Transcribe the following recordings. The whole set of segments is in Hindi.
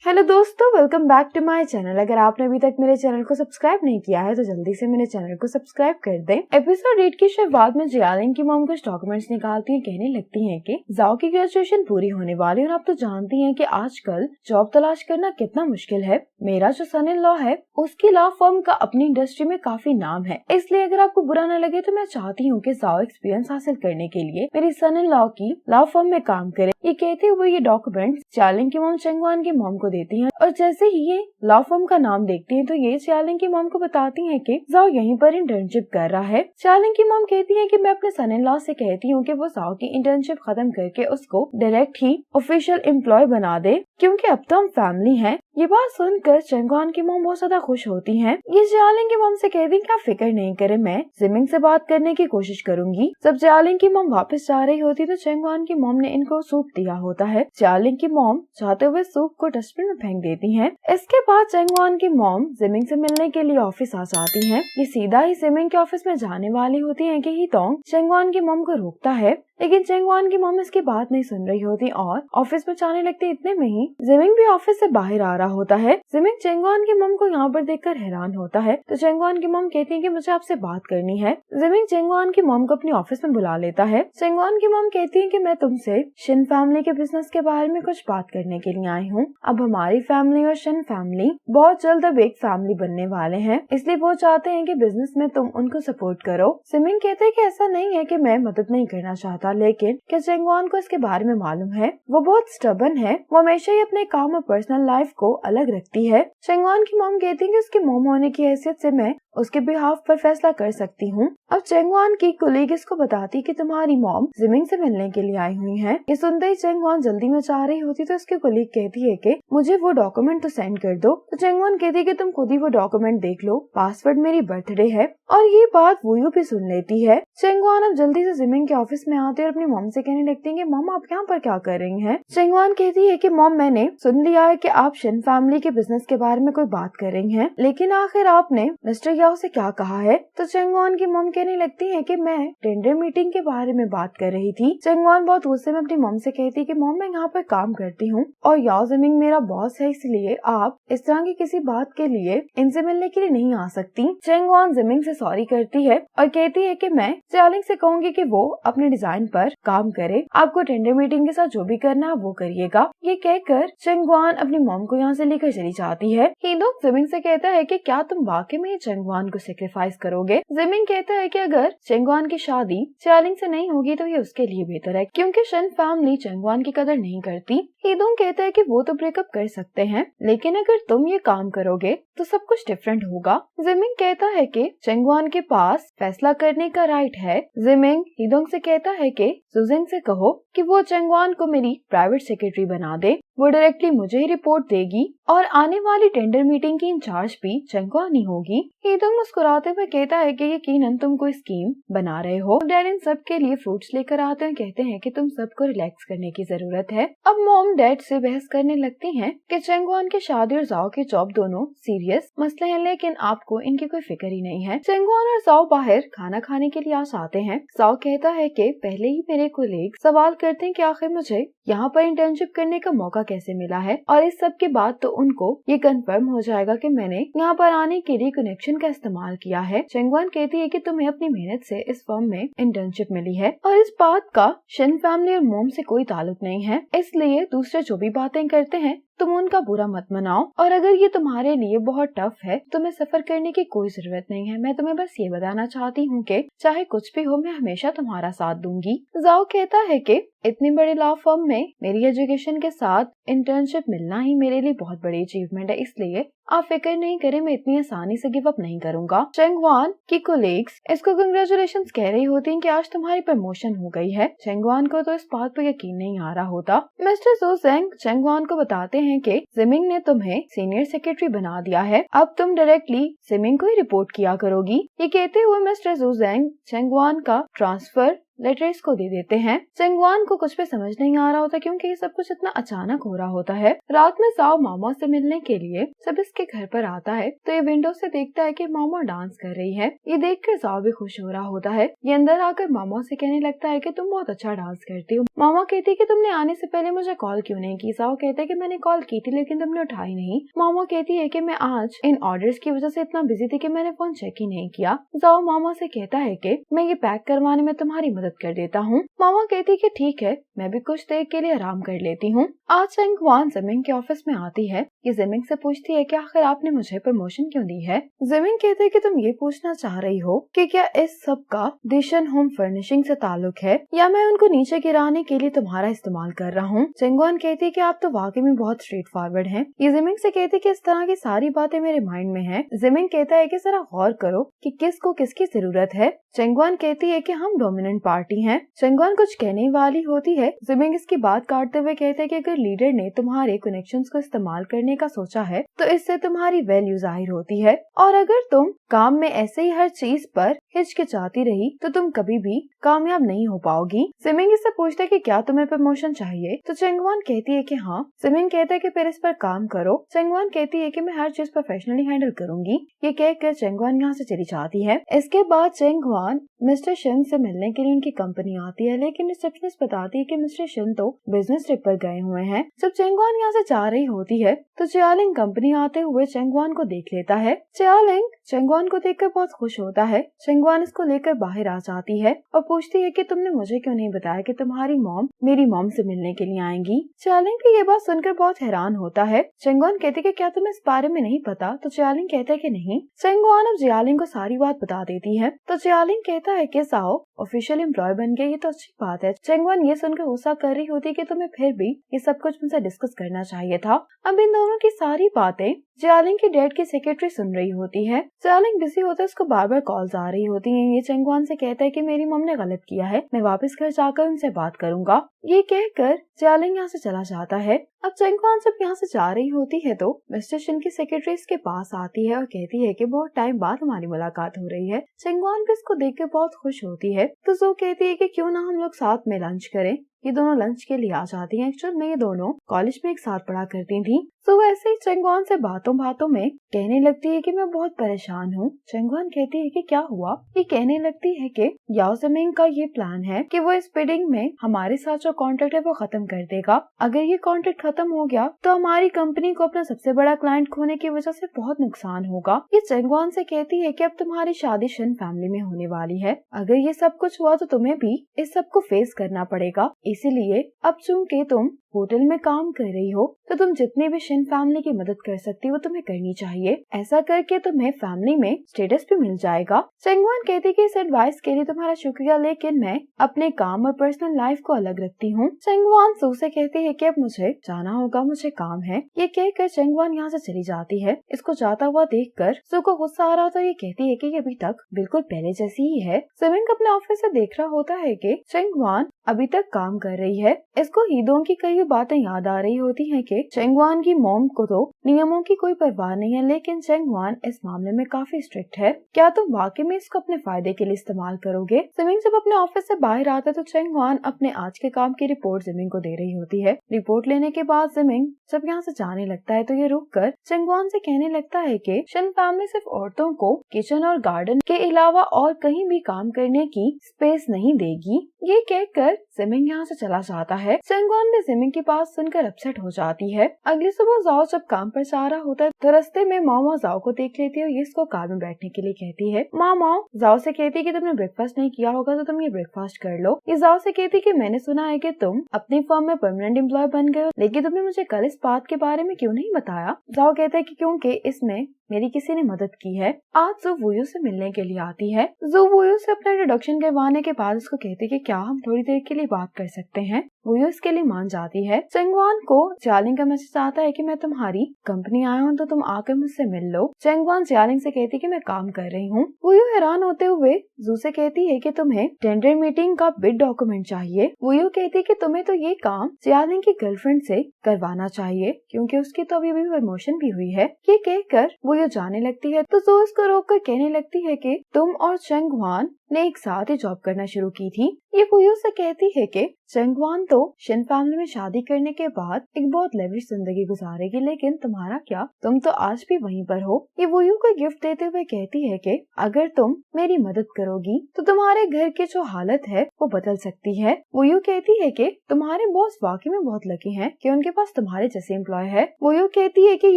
हेलो दोस्तों, welcome back to my channel. अगर आपने अभी तक मेरे चैनल को सब्सक्राइब नहीं किया है तो जल्दी से मेरे चैनल को सब्सक्राइब कर दें। एपिसोड 8 की शुरुआत में जियालिंग की मॉम कुछ डॉक्यूमेंट्स निकालती है, कहने लगती है कि जाओ की ग्रेजुएशन पूरी होने वाली है और आप तो जानती हैं कि आजकल जॉब तलाश करना कितना मुश्किल है। मेरा जो सन इन लॉ है उसकी लॉ फर्म का अपनी इंडस्ट्री में काफी नाम है, इसलिए अगर आपको बुरा न लगे तो मैं चाहती हूँ कि जाओ एक्सपीरियंस हासिल करने के लिए मेरी सन इन लॉ की लॉ फर्म में काम करे। ये कहते हुए ये डॉक्यूमेंट जियालिंग की मॉम चेंगवान की मॉम को देती हैं और जैसे ही ये लॉ फर्म का नाम देखती हैं तो ये जियालिंग की मॉम को बताती हैं कि जाओ यहीं पर इंटर्नशिप कर रहा है। जियालिंग की मॉम कहती है कि मैं अपने सन इन लॉ से कहती हूँ कि वो जाओ की इंटर्नशिप खत्म करके उसको डायरेक्ट ही ऑफिशियल एम्प्लॉय बना दे, क्योंकि अब तो हम फैमिली हैं। ये बात सुनकर चेंगवान की मॉम बहुत ज्यादा खुश होती हैं। ये जियालिंग की मॉम से कहती कि आप फिक्र नहीं करें, मैं जिमिंग से बात करने की कोशिश करूंगी। जब जियालिंग की मॉम वापस जा रही होती तो चेंगवान की मॉम ने इनको सूप दिया होता है। जियालिंग की मॉम चाहते हुए सूप को डस्टबिन में फेंक देती हैं। इसके बाद चेंगवान की मॉम जिमिंग से मिलने के लिए ऑफिस आ जाती हैं। ये सीधा ही जिमिंग के ऑफिस में जाने वाली होती है कि ही तोंग चेंगवान की मॉम को रोकता है, लेकिन चेंगवान की मॉम इसकी बात नहीं सुन रही होती और ऑफिस में जाने लगती। इतने में ही जिमिंग भी ऑफिस से बाहर आ रहा होता है। जिमिंग चेंगवान की मॉम को यहाँ पर देखकर हैरान होता है तो चेंगवान की मॉम कहती है कि मुझे आपसे बात करनी है। जिमिंग चेंगवान की मॉम को अपनी ऑफिस में बुला लेता है। चेंगवान की मॉम कहती है कि मैं तुमसे शिन फैमिली के बिजनेस के बारे में कुछ बात करने के लिए आई हूँ। अब हमारी फैमिली और शिन फैमिली बहुत जल्द अब एक फैमिली बनने वाले हैं, इसलिए वो चाहते हैं कि बिजनेस में तुम उनको सपोर्ट करो। जिमिंग कहते हैं कि ऐसा नहीं है कि मैं मदद नहीं करना चाहता, लेकिन क्या चेंगवान को इसके बारे में मालूम है? वो बहुत स्टबर्न है, वो हमेशा ही अपने काम और पर्सनल लाइफ को अलग रखती है। चेंगवान की मॉम कहती है कि उसकी मॉम होने की हैसियत से मैं उसके बिहाफ पर फैसला कर सकती हूँ। अब चेंगवान की कोलीग इसको बताती कि तुम्हारी मॉम जिमिंग से मिलने के लिए आई हुई है। ये सुनते ही चेंगवान जल्दी में जा रही होती तो उसकी कोलीग कहती है कि मुझे वो डॉक्यूमेंट तो सेंड कर दो। तो चेंगवान कहती है कि तुम खुद ही वो डॉक्यूमेंट देख लो, पासवर्ड मेरी बर्थडे है। और ये बात वोयू भी सुन लेती है। चेंगवान अब जल्दी से जिमिंग के ऑफिस में आते और अपनी मॉम से कहने लगती है कि मॉम आप यहाँ पर क्या कर रही हैं? चेंगवान कहती है कि मॉम मैंने सुन लिया है कि आप शिन फैमिली के बिजनेस के बारे में कोई बात कर रही हैं, लेकिन आखिर आपने मिस्टर याओ से क्या कहा है? तो चेंगवान की मॉम कहने लगती है कि मैं टेंडर मीटिंग के बारे में बात कर रही थी। चेंगवान बहुत गुस्से में अपनी मॉम से कहती है कि मॉम मैं यहाँ पर काम करती हूँ और याओ जिमिंग मेरा बॉस है, इसलिए आप इस तरह की किसी बात के लिए इनसे मिलने के लिए नहीं आ सकती। चेंगवान जिमिंग से सॉरी करती है और कहती है कि मैं जियालिंग से कहूंगी कि वो अपने डिजाइन पर काम करे, आपको टेंडर मीटिंग के साथ जो भी करना है वो करिएगा। ये कहकर चेंगवान अपनी मॉम को यहाँ से लेकर चली जाती है। हीदोंग जिमिंग से कहता है कि क्या तुम वाकई में चेंगवान को सेक्रीफाइस करोगे? जिमिंग कहता है कि अगर चेंगवान की शादी जियालिंग से नहीं होगी तो ये उसके लिए बेहतर है, क्योंकि शिन फैमिली चेंगवान की कदर नहीं करती। हीदोंग कहता है कि वो तो ब्रेकअप कर सकते हैं, लेकिन अगर तुम ये काम करोगे तो सब कुछ डिफरेंट होगा। जिमिंग कहता है कि चेंगवान के पास फैसला करने का राइट है। जिमिंग हीदोंग से कहता है कि सुजिंग से कहो कि वो चेंगवान को मेरी प्राइवेट सेक्रेटरी बना दे, वो डायरेक्टली मुझे ही रिपोर्ट देगी और आने वाली टेंडर मीटिंग की इंचार्ज भी चेंगवान ही होगी। हीदोंग मुस्कुराते हुए कहता है कि यकीनन तुम कोई स्कीम बना रहे हो। डैड इन सब के लिए फ्रूट्स लेकर आते हैं, कहते हैं कि तुम सबको रिलैक्स करने की जरूरत है। अब मॉम डैड से बहस करने लगती हैं कि चेंगवान की शादी और जाओ की जॉब दोनों सीरियस मसले हैं, लेकिन आपको इनकी कोई फिक्र ही नहीं है। चेंगवान और जाओ बाहर खाना खाने के लिए आ जाते हैं। जाओ कहता है कि पहले ही मेरे कोलीग सवाल करते हैं कि आखिर मुझे यहाँ पर इंटर्नशिप करने का मौका कैसे मिला है, और इस सब के बाद तो उनको ये कंफर्म हो जाएगा कि मैंने यहाँ पर आने के लिए कनेक्शन का इस्तेमाल किया है। चेंगवान कहती है कि तुम्हें अपनी मेहनत से इस फर्म में इंटर्नशिप मिली है और इस बात का शिन फैमिली और मॉम से कोई ताल्लुक नहीं है, इसलिए दूसरे जो भी बातें करते हैं तुम उनका बुरा मत मनाओ, और अगर ये तुम्हारे लिए बहुत टफ है तुम्हें सफर करने की कोई जरूरत नहीं है। मैं तुम्हें बस ये बताना चाहती हूँ कि चाहे कुछ भी हो मैं हमेशा तुम्हारा साथ दूंगी। जाओ कहता है कि इतनी बड़ी लॉ फर्म में मेरी एजुकेशन के साथ इंटर्नशिप मिलना ही मेरे लिए बहुत बड़ी अचीवमेंट है, इसलिए आप फिक्र नहीं करें, मैं इतनी आसानी से गिव अप नहीं करूंगा। चेंगवान की कोलीग्स इसको कंग्रेचुलेशंस कह रही होती हैं कि आज तुम्हारी प्रमोशन हो गई है। चेंगवान को तो इस बात पर यकीन नहीं आ रहा होता। मिस्टर सुजेंग चेंगवान को बताते हैं कि जिमिंग ने तुम्हें सीनियर सेक्रेटरी बना दिया है, अब तुम डायरेक्टली जिमिंग को ही रिपोर्ट किया करोगी। ये कहते हुए मिस्टर सुजेंग चेंगवान का ट्रांसफर लेटर्स को दे देते हैं। चंगवान को कुछ भी समझ नहीं आ रहा होता क्योंकि ये सब कुछ इतना अचानक हो रहा होता है। रात में जाओ मामा से मिलने के लिए जब इसके घर पर आता है तो ये विंडो से देखता है कि मामा डांस कर रही है। ये देखकर जाओ भी खुश हो रहा होता है। ये अंदर आकर मामा से कहने लगता है कि तुम बहुत अच्छा डांस करती हो। मामा कहती है कि तुमने आने से पहले मुझे कॉल क्यों नहीं की। जाओ कहता है कि मैंने कॉल की थी लेकिन तुमने उठाई नहीं। मामा कहती है कि मैं आज इन ऑर्डर्स की वजह से इतना बिजी थी कि मैंने फोन चेक ही नहीं किया। जाओ मामा से कहता है कि मैं ये पैक करवाने में तुम्हारी मदद कर देता हूँ। मामा कहती है कि ठीक है, मैं भी कुछ देर के लिए आराम कर लेती हूँ। आज चंगवान जिमिंग के ऑफिस में आती है। ये जिमिंग से पूछती है कि आखिर आपने मुझे प्रमोशन क्यों दी है। जिमिंग कहते है कि तुम ये पूछना चाह रही हो कि क्या इस सब का दिशन होम फर्निशिंग से ताल्लुक है या मैं उनको नीचे गिराने के लिए तुम्हारा इस्तेमाल कर रहा हूँ। चंगवान कहती है कि आप तो वाकई में बहुत स्ट्रेट फॉरवर्ड हैं। ये जिमिंग से कहती है कि इस तरह की सारी बातें मेरे माइंड में हैं। जिमिंग कहता है कि जरा गौर करो कि किसको किसकी जरूरत है। चंगवान कहती है कि हम डोमिनेंट पार्टी हैं। चंगवान कुछ कहने वाली होती है। जिमिंग इसकी बात काटते हुए कहते हैं कि अगर लीडर ने तुम्हारे कनेक्शंस को इस्तेमाल करने का सोचा है तो इससे तुम्हारी वैल्यू जाहिर होती है और अगर तुम काम में ऐसे ही हर चीज पर हिचकिचाती रही तो तुम कभी भी कामयाब नहीं हो पाओगी। जिमिंग इससे पूछता है कि क्या तुम्हें प्रमोशन चाहिए तो चंगवान कहती है कि हाँ। जिमिंग कहता है कि फिर इस पर काम करो। चंगवान कहती है कि मैं हर चीज प्रोफेशनली हैंडल करूंगी। ये कहकर चंगवान यहाँ से चली जाती है। इसके बाद चंगवान मिस्टर शिन से मिलने के लिए उनकी कंपनी आती है लेकिन रिसेप्शनिस्ट बताती है कि मिस्टर शिन तो बिजनेस ट्रिप पर गए हुए हैं। जब चंगवान यहाँ से जा रही होती है तो चियालिंग कंपनी आते हुए चंगवान को देख लेता है। चियालिंग चंगवान को देखकर बहुत खुश होता है। चंगवान इसको लेकर बाहर आ जाती है और पूछती है कि तुमने मुझे क्यों नहीं बताया कि तुम्हारी मॉम मेरी मॉम से मिलने के लिए आएंगी। चियालिंग भी ये बात सुनकर बहुत हैरान होता है। चंगवान कहती है कि क्या तुम्हें इस बारे में नहीं पता तो चियालिंग कहता है कि नहीं। चंगवान अब चियालिंग को सारी बात बता देती है तो चियालिंग कहता है कि जाओ ऑफिशियल एम्प्लॉय बन गए, ये तो अच्छी बात है। चंगवान ये सुनकर गुस्सा कर रही होती है कि तुम्हें फिर भी ये सब कुछ मुझसे डिस्कस करना चाहिए था। अब इन दोनों की सारी बातें जियालिंग की डैड की सेक्रेटरी सुन रही होती है। जियालिंग बिजी होता है, उसको बार बार कॉल्स आ रही होती हैं। ये चंगवान से कहता है कि मेरी मम्मी ने गलत किया है, मैं वापस घर जाकर उनसे बात करूंगा। ये कहकर जियालिंग यहाँ से चला जाता है। अब चंगवान जब यहाँ से जा रही होती है तो मिस्टर शिन की सेक्रेटरी इसके पास आती है और कहती है कि बहुत टाइम बाद हमारी मुलाकात हो रही है। चंगवान भी इसको देखकर बहुत खुश होती है तो जो कहती है कि क्यों ना हम लोग साथ में लंच करें। ये दोनों लंच के लिए आ जाती हैं। एक्चुअल में ये दोनों कॉलेज में एक साथ पढ़ा करती थी। तो वैसे ही चंगवान से बातों बातों में कहने लगती है कि मैं बहुत परेशान हूँ। चंगवान कहती है कि क्या हुआ। ये कहने लगती है कि याओ जिमिंग का ये प्लान है कि वो इस बिडिंग में हमारे साथ जो कॉन्ट्रैक्ट है वो खत्म कर देगा। अगर ये कॉन्ट्रैक्ट खत्म हो गया तो हमारी कंपनी को अपना सबसे बड़ा क्लाइंट खोने की वजह से बहुत नुकसान होगा। ये चंगवान से कहती है कि अब तुम्हारी शादी शिन फैमिली में होने वाली है। अगर ये सब कुछ हुआ तो तुम्हें भी इस सब को फेस करना पड़ेगा। इसीलिए अब चूंकि तुम होटल में काम कर रही हो तो तुम जितनी भी शिन फैमिली की मदद कर सकती हो तुम्हें करनी चाहिए। ऐसा करके तुम्हें फैमिली में स्टेटस भी मिल जाएगा। चंगवान कहती कि इस एडवाइस के लिए तुम्हारा शुक्रिया, लेकिन मैं अपने काम और पर्सनल लाइफ को अलग रखती हूँ। चंगवान सू से कहती है कि अब मुझे जाना होगा, मुझे काम है। ये कहकर चंगवान यहाँ से चली जाती है। इसको जाता हुआ देखकर सू को गुस्सा आ रहा तो ये कहती है कि ये अभी तक बिल्कुल पहले जैसी ही है। जिमिंग अपने ऑफिस से देख रहा होता है कि चंगवान अभी तक काम कर रही है। इसको हीदों की कई बातें याद आ रही होती हैं कि चंगवान की मॉम को तो नियमों की कोई परवाह नहीं है, लेकिन चंगवान इस मामले में काफी स्ट्रिक्ट है। क्या तुम वाकई में इसको अपने फायदे के लिए इस्तेमाल करोगे। जिमिंग जब अपने ऑफिस से बाहर आता है तो चंगवान अपने आज के काम की रिपोर्ट जिमिंग को दे रही होती है। रिपोर्ट लेने के बाद जिमिंग जब यहाँ से जाने लगता है तो ये रुक कर चंगवान से कहने लगता है कि शिन फैमिली सिर्फ औरतों को किचन और गार्डन के अलावा और कहीं भी काम करने की स्पेस नहीं देगी। ये कहकर जिमिंग यहाँ से चला जाता है। चंगवान भी जिमिंग की बात सुनकर अपसेट हो जाती है। अगली सुबह जाओ जब काम पर जा रहा होता है तो रास्ते में मामा जाओ को देख लेती है और ये इसको कार में बैठने के लिए कहती है। मामा जाओ से कहती है कि तुमने ब्रेकफास्ट नहीं किया होगा तो तुम ये ब्रेकफास्ट कर लो। ये जाओ से कहती है कि मैंने सुना है कि तुम अपनी फर्म में परमानेंट एम्प्लॉय बन गए हो, लेकिन तुमने मुझे कल इस बात के बारे में क्यों नहीं बताया। जाओ कहता है कि क्योंकि इसमें मेरी किसी ने मदद की है। आज जो वुयू से मिलने के लिए आती है। जो वुयू से अपना इंट्रोडक्शन करवाने के बाद उसको कहती है कि क्या हम थोड़ी देर के लिए बात कर सकते हैं। वुयू इसके लिए मान जाती है। चंगवान को जियालिंग का मैसेज आता है कि मैं तुम्हारी कंपनी आया हूँ तो तुम आकर मुझसे मिल लो। चंगवान जियालिंग से कहती है कि मैं काम कर रही हूँ। वुयू हैरान होते हुए जू से कहती है कि तुम्हें टेंडर मीटिंग का बिड डॉक्यूमेंट चाहिए। वुयू कहती है कि तुम्हें तो ये काम जियालिंग की गर्लफ्रेंड से करवाना चाहिए क्योंकि उसकी तो अभी प्रमोशन भी हुई है। ये कहकर वुयू जाने लगती है तो जो इसको रोक कर कहने लगती है कि तुम और चंगवान ने एक साथ ही जॉब करना शुरू की थी। ये वुयू से कहती है कि चंगवान तो शिन फैमिली में शादी करने के बाद एक बहुत लेविश जिंदगी गुजारेगी, लेकिन तुम्हारा क्या, तुम तो आज भी वहीं पर हो। ये वुयू को गिफ्ट देते हुए कहती है कि अगर तुम मेरी मदद करोगी तो तुम्हारे घर की जो हालत है वो बदल सकती है। वुयू कहती है कि तुम्हारे बॉस वाकई में बहुत लकी हैं कि उनके पास तुम्हारे जैसे एम्प्लॉय है। वुयू कहती है कि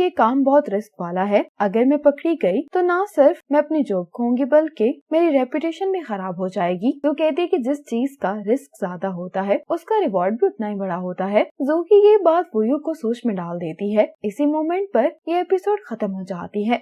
ये काम बहुत रिस्क वाला है, अगर मैं पकड़ी गई तो ना सिर्फ मैं अपनी जॉब खोऊंगी बल्कि मेरी रेपुटेशन भी खराब हो जाएगी। तो कहती है कि जिस चीज का रिस्क ज्यादा होता है उसका रिवॉर्ड भी उतना ही बड़ा होता है। जो की ये बात वुयू को सोच में डाल देती है। इसी मोमेंट पर ये एपिसोड खत्म हो जाती है।